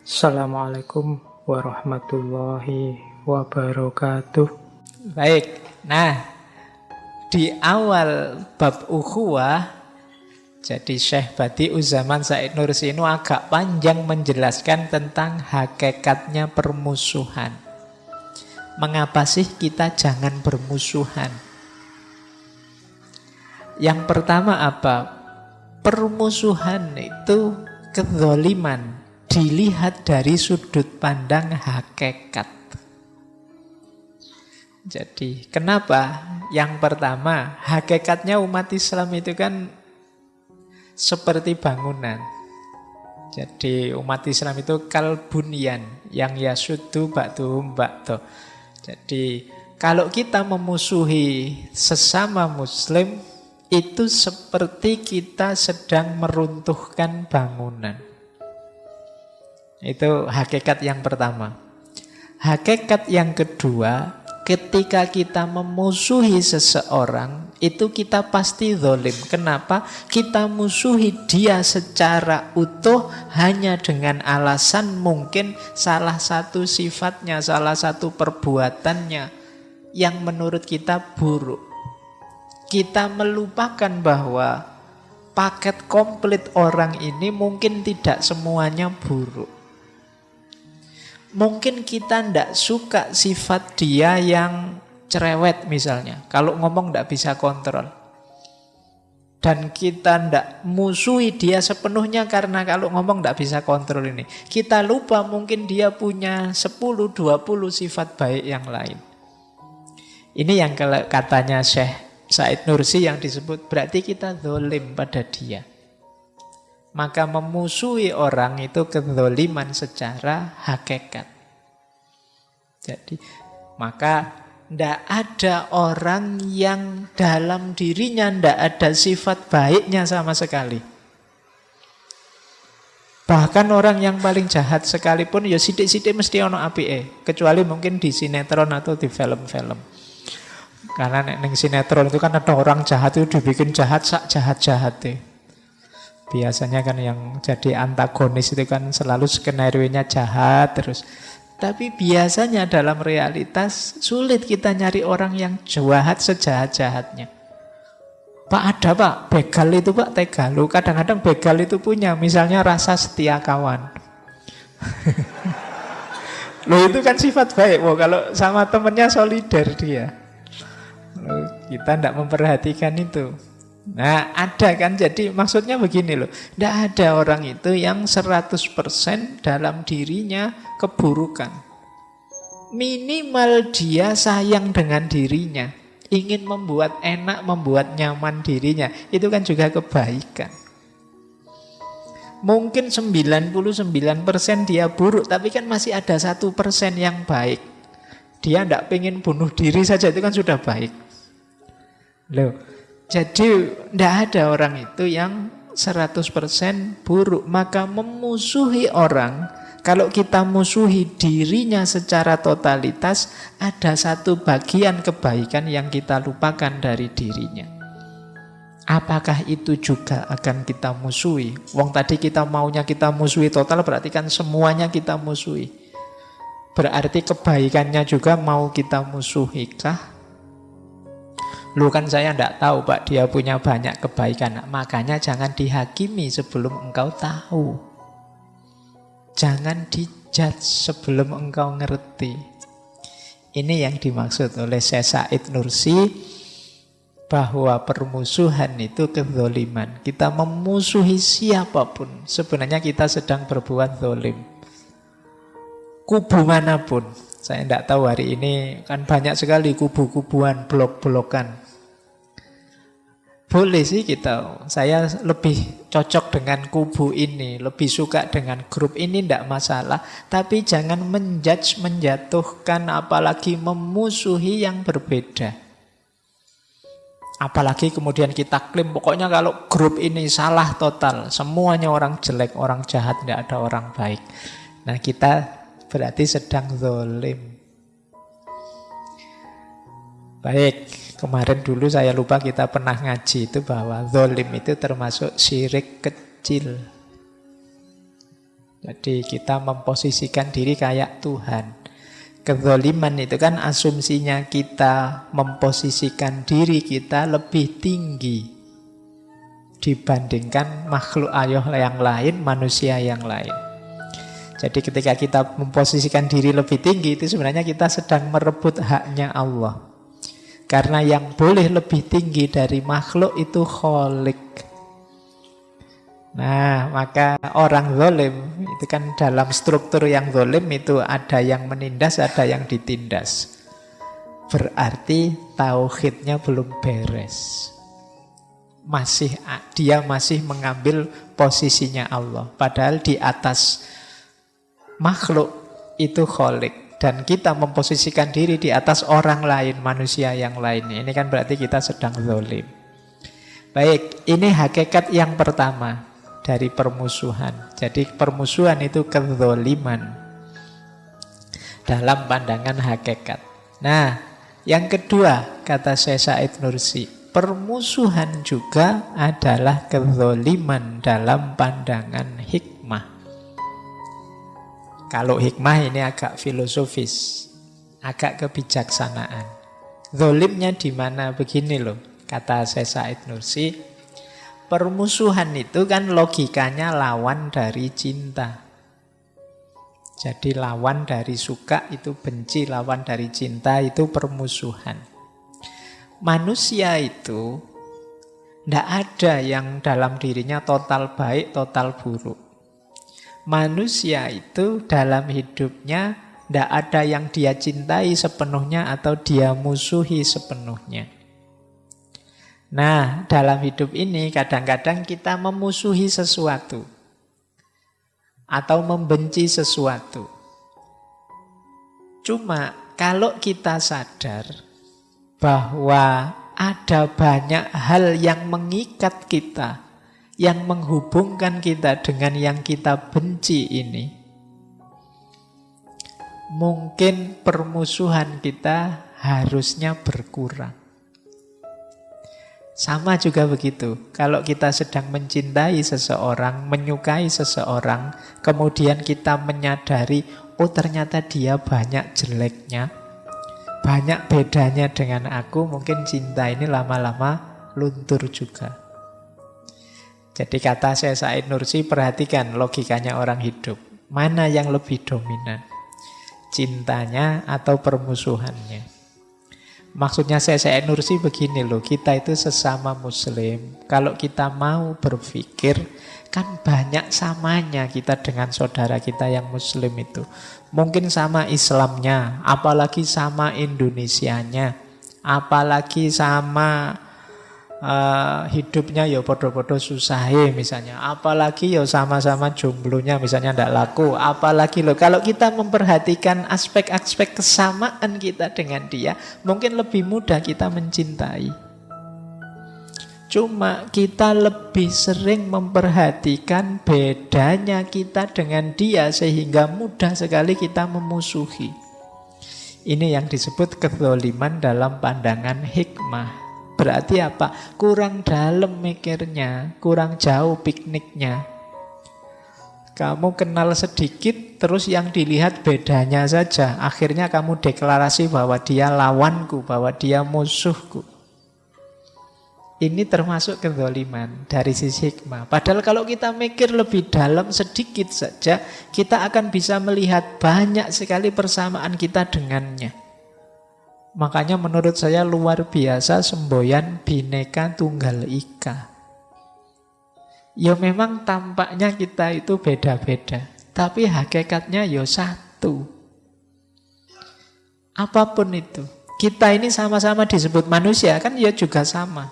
Assalamualaikum warahmatullahi wabarakatuh. Baik, nah di awal bab ukhuwah, jadi Syekh Badi'uzzaman Said Nursi ini agak panjang menjelaskan tentang hakikatnya permusuhan. Mengapa sih kita jangan bermusuhan? Yang pertama apa? Permusuhan itu kezaliman dilihat dari sudut pandang hakikat. Jadi kenapa? Yang pertama, hakikatnya umat Islam itu kan seperti bangunan. Jadi umat Islam itu kalbunyan yang yasudu ba'duhum ba'do. Jadi kalau kita memusuhi sesama muslim, itu seperti kita sedang meruntuhkan bangunan. Itu hakikat yang pertama. Hakikat yang kedua, ketika kita memusuhi seseorang, itu kita pasti zalim. Kenapa? Kita musuhi dia secara utuh hanya dengan alasan mungkin salah satu sifatnya, salah satu perbuatannya yang menurut kita buruk. Kita melupakan bahwa paket komplit orang ini mungkin tidak semuanya buruk. Mungkin kita tidak suka sifat dia yang cerewet misalnya. Kalau ngomong tidak bisa kontrol. Dan kita tidak musuhi dia sepenuhnya karena kalau ngomong tidak bisa kontrol ini. Kita lupa mungkin dia punya 10-20 sifat baik yang lain. Ini yang katanya Syekh Said Nursi yang disebut berarti kita zalim pada dia. Maka memusuhi orang itu kezaliman secara hakikat. Jadi maka tidak ada orang yang dalam dirinya tidak ada sifat baiknya sama sekali. Bahkan orang yang paling jahat sekalipun ya sidik-sidik mesti ono apike, kecuali mungkin di sinetron atau di film-film. Karena neng sinetron itu kan ada orang jahat itu dibikin jahat sak jahat-jahatnya. Biasanya kan yang jadi antagonis itu kan selalu skenario-nya jahat terus. Tapi biasanya dalam realitas sulit kita nyari orang yang jahat sejahat-jahatnya. Pak ada pak, begal itu pak tega. Lu kadang-kadang begal itu punya misalnya rasa setia kawan. Loh itu kan sifat baik. Wah, kalau sama temennya solider dia. Kita tidak memperhatikan itu. Nah ada kan, jadi maksudnya begini loh. Tidak ada orang itu yang 100% dalam dirinya keburukan. Minimal dia sayang dengan dirinya, ingin membuat enak, membuat nyaman dirinya. Itu kan juga kebaikan. Mungkin 99% dia buruk, tapi kan masih ada 1% yang baik. Dia tidak pengen bunuh diri saja, itu kan sudah baik. Loh, jadi tidak ada orang itu yang 100% buruk. Maka memusuhi orang, kalau kita musuhi dirinya secara totalitas, ada satu bagian kebaikan yang kita lupakan dari dirinya. Apakah itu juga akan kita musuhi? Wong tadi kita maunya kita musuhi total, berarti kan semuanya kita musuhi. Berarti kebaikannya juga mau kita musuhi kah? Lu kan saya tidak tahu pak, dia punya banyak kebaikan. Makanya jangan dihakimi sebelum engkau tahu. Jangan dijudge sebelum engkau ngerti. Ini yang dimaksud oleh Syekh Said Nursi, bahwa permusuhan itu kezaliman. Kita memusuhi siapapun, sebenarnya kita sedang berbuat zalim. Kubu manapun. Saya tidak tahu hari ini kan banyak sekali kubu-kubuan, blok-blokan. Boleh sih kita, saya lebih cocok dengan kubu ini, lebih suka dengan grup ini, tidak masalah. Tapi jangan menjudge, menjatuhkan, apalagi memusuhi yang berbeda. Apalagi kemudian kita klaim, pokoknya kalau grup ini salah total, semuanya orang jelek, orang jahat, tidak ada orang baik. Nah kita berarti sedang zalim. Baik, kemarin dulu saya lupa kita pernah ngaji itu bahwa zalim itu termasuk syirik kecil. Jadi kita memposisikan diri kayak Tuhan. Kezaliman itu kan asumsinya kita memposisikan diri kita lebih tinggi dibandingkan makhluk Allah yang lain, manusia yang lain. Jadi ketika kita memposisikan diri lebih tinggi, itu sebenarnya kita sedang merebut haknya Allah. Karena yang boleh lebih tinggi dari makhluk itu Khalik. Nah, maka orang zalim itu kan dalam struktur yang zalim itu ada yang menindas, ada yang ditindas. Berarti tauhidnya belum beres. Dia masih mengambil posisinya Allah. Padahal di atas makhluk itu Khalik. Dan kita memposisikan diri di atas orang lain, manusia yang lain. Ini kan berarti kita sedang zalim. Baik, ini hakikat yang pertama dari permusuhan. Jadi permusuhan itu kezaliman dalam pandangan hakikat. Nah, yang kedua kata Syekh Said Nursi, permusuhan juga adalah kezaliman dalam pandangan hikmah. Kalau hikmah ini agak filosofis, agak kebijaksanaan. Zalimnya di mana? Begini loh, kata Syekh Said Nursi, permusuhan itu kan logikanya lawan dari cinta. Jadi lawan dari suka itu benci, lawan dari cinta itu permusuhan. Manusia itu tidak ada yang dalam dirinya total baik, total buruk. Manusia itu dalam hidupnya tidak ada yang dia cintai sepenuhnya atau dia musuhi sepenuhnya. Nah, dalam hidup ini kadang-kadang kita memusuhi sesuatu atau membenci sesuatu. Cuma kalau kita sadar bahwa ada banyak hal yang mengikat kita, yang menghubungkan kita dengan yang kita benci ini, mungkin permusuhan kita harusnya berkurang. Sama juga begitu, kalau kita sedang mencintai seseorang, menyukai seseorang, kemudian kita menyadari, oh ternyata dia banyak jeleknya, banyak bedanya dengan aku, mungkin cinta ini lama-lama luntur juga. Jadi kata Syekh Said Nursi, perhatikan logikanya orang hidup. Mana yang lebih dominan? Cintanya atau permusuhannya? Maksudnya Syekh Nursi begini loh, kita itu sesama muslim. Kalau kita mau berpikir, kan banyak samanya kita dengan saudara kita yang muslim itu. Mungkin sama Islamnya, apalagi sama Indonesianya, apalagi sama hidupnya ya podo-podo susahe misalnya, apalagi ya sama-sama jomblonya misalnya ndak laku, apalagi loh kalau kita memperhatikan aspek-aspek kesamaan kita dengan dia, mungkin lebih mudah kita mencintai. Cuma kita lebih sering memperhatikan bedanya kita dengan dia sehingga mudah sekali kita memusuhi. Ini yang disebut kezaliman dalam pandangan hikmah. Berarti apa? Kurang dalam mikirnya, kurang jauh pikniknya. Kamu kenal sedikit, terus yang dilihat bedanya saja. Akhirnya kamu deklarasi bahwa dia lawanku, bahwa dia musuhku. Ini termasuk kezaliman dari sisi hikmah. Padahal kalau kita mikir lebih dalam sedikit saja, kita akan bisa melihat banyak sekali persamaan kita dengannya. Makanya menurut saya luar biasa semboyan Bhinneka Tunggal Ika. Ya memang tampaknya kita itu beda-beda, tapi hakikatnya ya satu. Apapun itu, kita ini sama-sama disebut manusia, kan ya juga sama.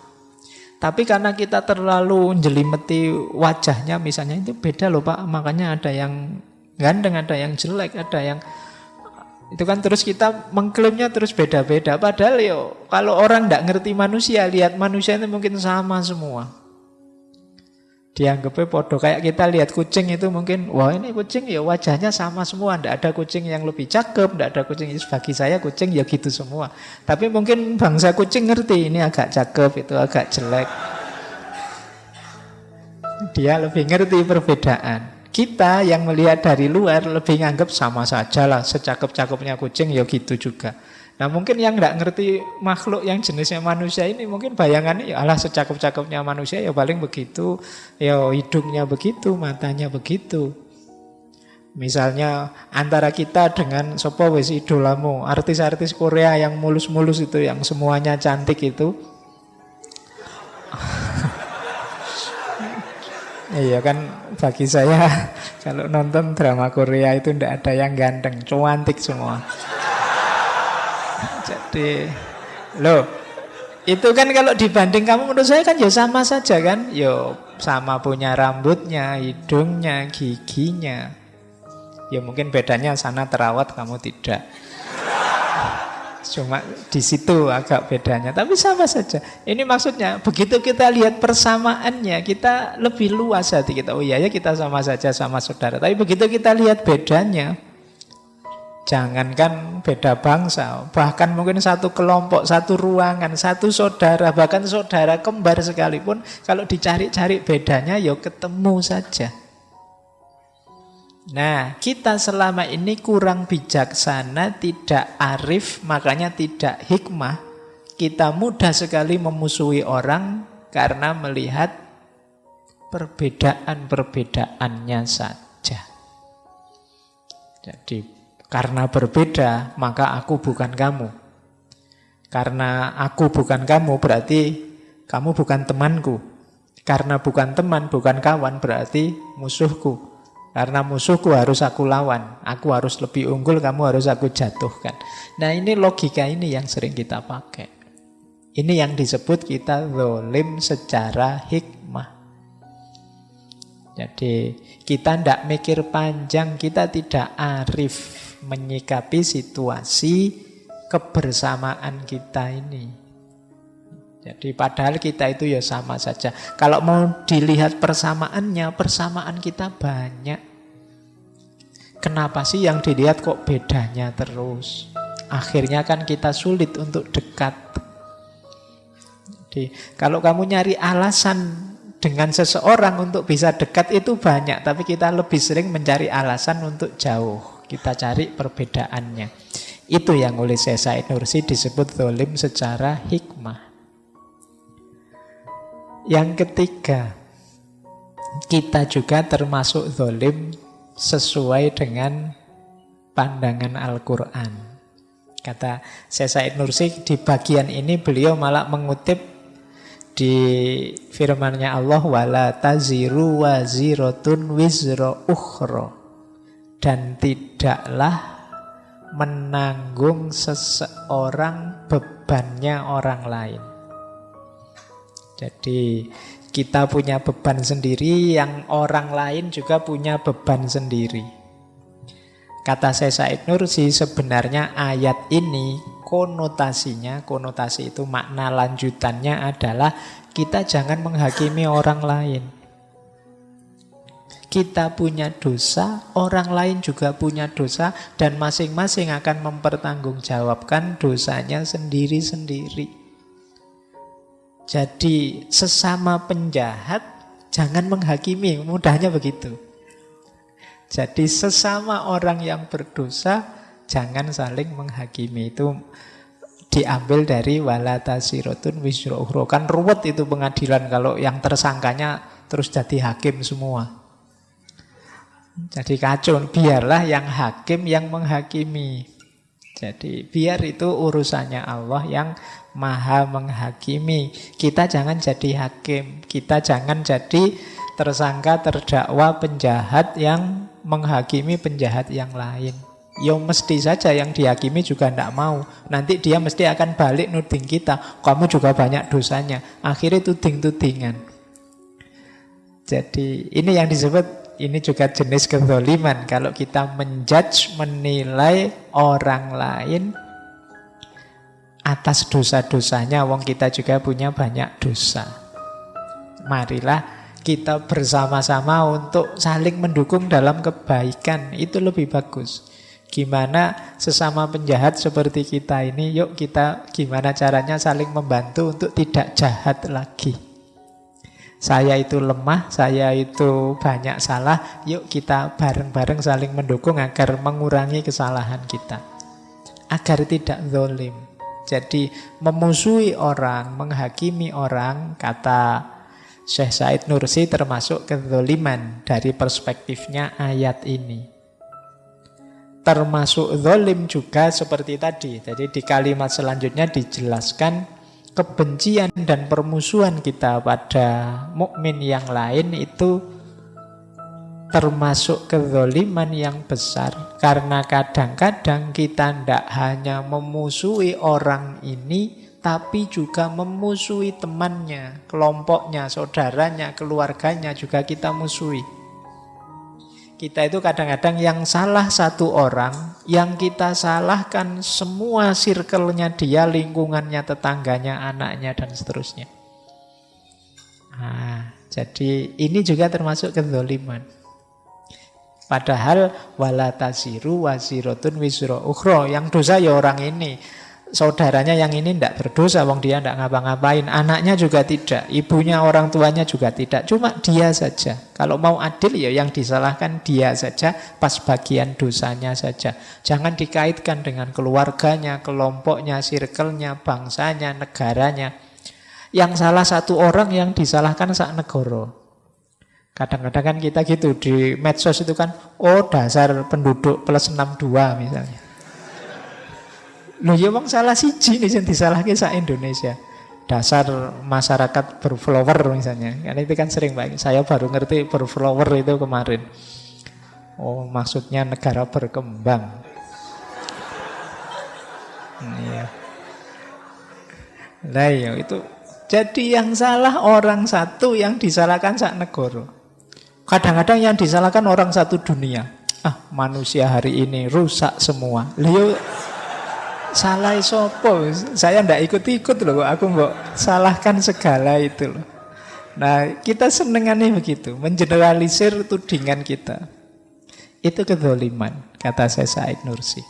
Tapi karena kita terlalu jelimeti wajahnya misalnya, itu beda loh Pak. Makanya ada yang ganteng, ada yang jelek, ada yang... Itu kan terus kita mengklaimnya terus beda-beda. Padahal yo kalau orang tidak ngerti manusia, lihat manusia itu mungkin sama semua. Dianggapnya podo. Kayak kita lihat kucing itu mungkin, wah ini kucing ya wajahnya sama semua. Tidak ada kucing yang lebih cakep, tidak ada kucing. Bagi saya kucing ya gitu semua. Tapi mungkin bangsa kucing ngerti, ini agak cakep, itu agak jelek. Dia lebih ngerti perbedaan. kita yang melihat dari luar lebih nganggap sama saja lah, secakep-cakepnya kucing ya gitu juga. Nah mungkin yang nggak ngerti makhluk yang jenisnya manusia ini mungkin bayangannya ya alah secakep-cakepnya manusia ya paling begitu, ya hidungnya begitu, matanya begitu. Misalnya antara kita dengan sapa wis idolamu, artis-artis Korea yang mulus-mulus itu, yang semuanya cantik itu. Iya kan, bagi saya kalau nonton drama Korea itu ndak ada yang ganteng, cantik semua. Jadi, loh, itu kan kalau dibanding kamu menurut saya kan ya sama saja kan? Ya sama punya rambutnya, hidungnya, giginya. Ya mungkin bedanya sana terawat, kamu tidak. Cuma di situ agak bedanya, tapi sama saja. Ini maksudnya begitu kita lihat persamaannya, kita lebih luas hati kita. Oh iya ya kita sama saja, sama saudara. Tapi begitu kita lihat bedanya, jangankan beda bangsa, bahkan mungkin satu kelompok, satu ruangan, satu saudara, bahkan saudara kembar sekalipun, kalau dicari-cari bedanya, ya ketemu saja. Nah, kita selama ini kurang bijaksana, tidak arif, makanya tidak hikmah. Kita mudah sekali memusuhi orang karena melihat perbedaan-perbedaannya saja. Jadi, karena berbeda, maka aku bukan kamu. Karena aku bukan kamu, berarti kamu bukan temanku. Karena bukan teman, bukan kawan, berarti musuhku. Karena musuhku harus aku lawan, aku harus lebih unggul, kamu harus aku jatuhkan. Nah ini logika ini yang sering kita pakai. Ini yang disebut kita zalim secara hikmah. Jadi kita tidak mikir panjang, kita tidak arif menyikapi situasi kebersamaan kita ini. Jadi padahal kita itu ya sama saja. Kalau mau dilihat persamaannya, persamaan kita banyak. Kenapa sih yang dilihat kok bedanya terus? Akhirnya kan kita sulit untuk dekat. Jadi kalau kamu nyari alasan dengan seseorang untuk bisa dekat itu banyak, tapi kita lebih sering mencari alasan untuk jauh. Kita cari perbedaannya. Itu yang oleh Syekh Said Nursi disebut zalim secara hikmah. Yang ketiga, kita juga termasuk zalim sesuai dengan pandangan Al-Quran. Kata Syekh Said Nursi di bagian ini beliau malah mengutip di firman-Nya Allah, wala taziru waziratun wizra ukhra, dan tidaklah menanggung seseorang bebannya orang lain. Jadi kita punya beban sendiri, yang orang lain juga punya beban sendiri. Kata Syekh Said Nursi, sebenarnya ayat ini konotasinya, konotasi itu makna lanjutannya adalah kita jangan menghakimi orang lain. Kita punya dosa, orang lain juga punya dosa, dan masing-masing akan mempertanggungjawabkan dosanya sendiri-sendiri. Jadi sesama penjahat jangan menghakimi, mudahnya begitu. Jadi sesama orang yang berdosa jangan saling menghakimi. Itu diambil dari wala tasirotun wizra ukhra. Kan ruwet itu pengadilan kalau yang tersangkanya terus jadi hakim semua. Jadi kacau, biarlah yang hakim yang menghakimi. Jadi biar itu urusannya Allah yang maha menghakimi. Kita jangan jadi hakim, kita jangan jadi tersangka, terdakwa, penjahat yang menghakimi penjahat yang lain. Ya mesti saja yang dihakimi juga tidak mau. Nanti dia mesti akan balik nuding kita, kamu juga banyak dosanya. Akhirnya tuding-tudingan. Jadi ini yang disebut, ini juga jenis kezaliman. Kalau kita menjudge, menilai orang lain atas dosa-dosanya, wong kita juga punya banyak dosa. Marilah kita bersama-sama untuk saling mendukung dalam kebaikan. Itu lebih bagus. Gimana sesama penjahat seperti kita ini, yuk kita gimana caranya saling membantu untuk tidak jahat lagi. Saya itu lemah, saya itu banyak salah. Yuk kita bareng-bareng saling mendukung agar mengurangi kesalahan kita, agar tidak zalim. Jadi memusuhi orang, menghakimi orang, kata Syekh Said Nursi, termasuk kezaliman dari perspektifnya ayat ini. Termasuk zalim juga seperti tadi. Jadi di kalimat selanjutnya dijelaskan kebencian dan permusuhan kita pada mukmin yang lain itu termasuk kezaliman yang besar. Karena kadang-kadang kita tidak hanya memusuhi orang ini, tapi juga memusuhi temannya, kelompoknya, saudaranya, keluarganya juga kita musuhi. Kita itu kadang-kadang yang salah satu orang, yang kita salahkan semua circle-nya dia, lingkungannya, tetangganya, anaknya, dan seterusnya. Nah, jadi ini juga termasuk kezaliman. Padahal wala taziru waziratun wizra ukhra, yang dosa ya orang ini. Saudaranya yang ini tidak berdosa, wong dia tidak ngapa-ngapain. Anaknya juga tidak, ibunya, orang tuanya juga tidak. Cuma dia saja. Kalau mau adil ya yang disalahkan dia saja, pas bagian dosanya saja. Jangan dikaitkan dengan keluarganya, kelompoknya, circle-nya, bangsanya, negaranya. Yang salah satu orang yang disalahkan sak negara. Kadang-kadang kan kita gitu di medsos itu kan, oh dasar penduduk plus 62 misalnya. Loh ya wong salah siji nih yang disalahke sak Indonesia. Dasar masyarakat berflower misalnya. Karena itu kan sering Pak. Saya baru ngerti berflower itu kemarin. Oh, maksudnya negara berkembang. Iya. Nah, ya itu. Jadi yang salah orang satu, yang disalahkan sak negara. Kadang-kadang yang disalahkan orang satu dunia. Ah, manusia hari ini rusak semua. Lihat salah sopo, saya ndak ikut-ikut loh, aku mbok salahkan segala itu loh. Nah, kita senengannya begitu, mengeneralisir tudingan kita. Itu kezaliman, kata saya Said Nursi.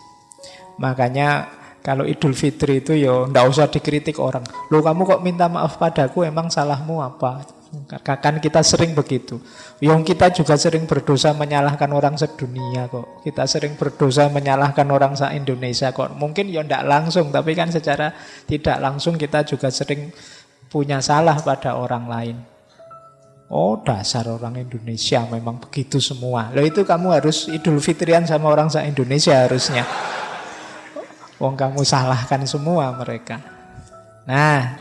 Makanya kalau Idul Fitri itu ya ndak usah dikritik orang. Loh kamu kok minta maaf padaku, emang salahmu apa? Kan kita sering begitu. Yang kita juga sering berdosa menyalahkan orang sedunia kok. Kita sering berdosa menyalahkan orang se-Indonesia kok. Mungkin ya tidak langsung, tapi kan secara tidak langsung kita juga sering punya salah pada orang lain. Oh dasar orang Indonesia memang begitu semua. Loh itu kamu harus Idul Fitrian sama orang se-Indonesia harusnya. Wong kamu salahkan semua mereka. Nah,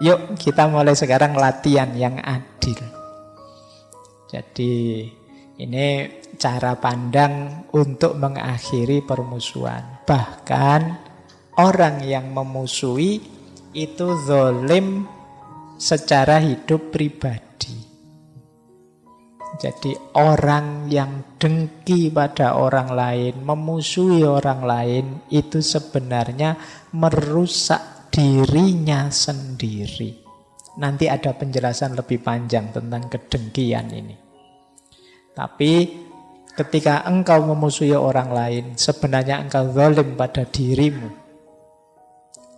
yuk kita mulai sekarang latihan yang adil. Jadi ini cara pandang untuk mengakhiri permusuhan. Bahkan orang yang memusuhi itu zalim secara hidup pribadi. Jadi orang yang dengki pada orang lain, memusuhi orang lain, itu sebenarnya merusak dirinya sendiri. Nanti ada penjelasan lebih panjang tentang kedengkian ini. Tapi ketika engkau memusuhi orang lain, sebenarnya engkau zalim pada dirimu,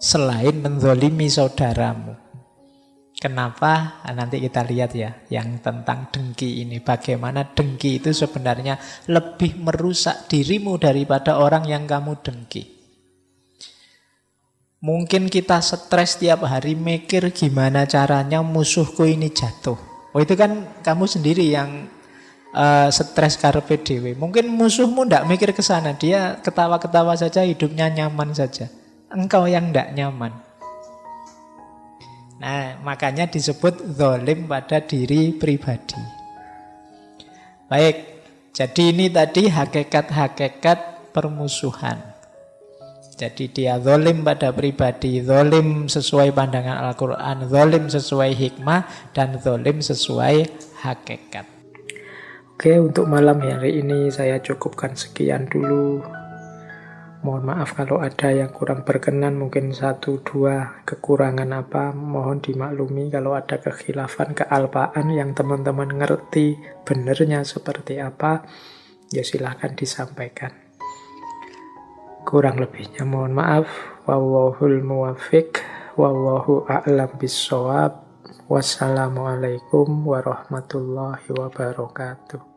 selain menzalimi saudaramu. Kenapa? Nah, nanti kita lihat ya, yang tentang dengki ini. Bagaimana dengki itu sebenarnya lebih merusak dirimu daripada orang yang kamu dengki. Mungkin kita stres tiap hari mikir gimana caranya musuhku ini jatuh. Oh itu kan kamu sendiri yang stres karepe dhewe. Mungkin musuhmu ndak mikir ke sana, dia ketawa-ketawa saja, hidupnya nyaman saja. Engkau yang ndak nyaman. Nah, makanya disebut zalim pada diri pribadi. Baik, jadi ini tadi hakikat-hakikat permusuhan. Jadi dia zalim pada pribadi, zalim sesuai pandangan Al-Quran, zalim sesuai hikmah, dan zalim sesuai hakikat. Oke, untuk malam hari ini saya cukupkan sekian dulu. Mohon maaf kalau ada yang kurang berkenan, mungkin 1-2 kekurangan apa, mohon dimaklumi. Kalau ada kekhilafan, kealpaan yang teman-teman ngerti benernya seperti apa, ya silahkan disampaikan. Kurang lebihnya mohon maaf. Wallahul muwaffiq, wallahu a'lam bissawab. Wassalamualaikum warahmatullahi wabarakatuh.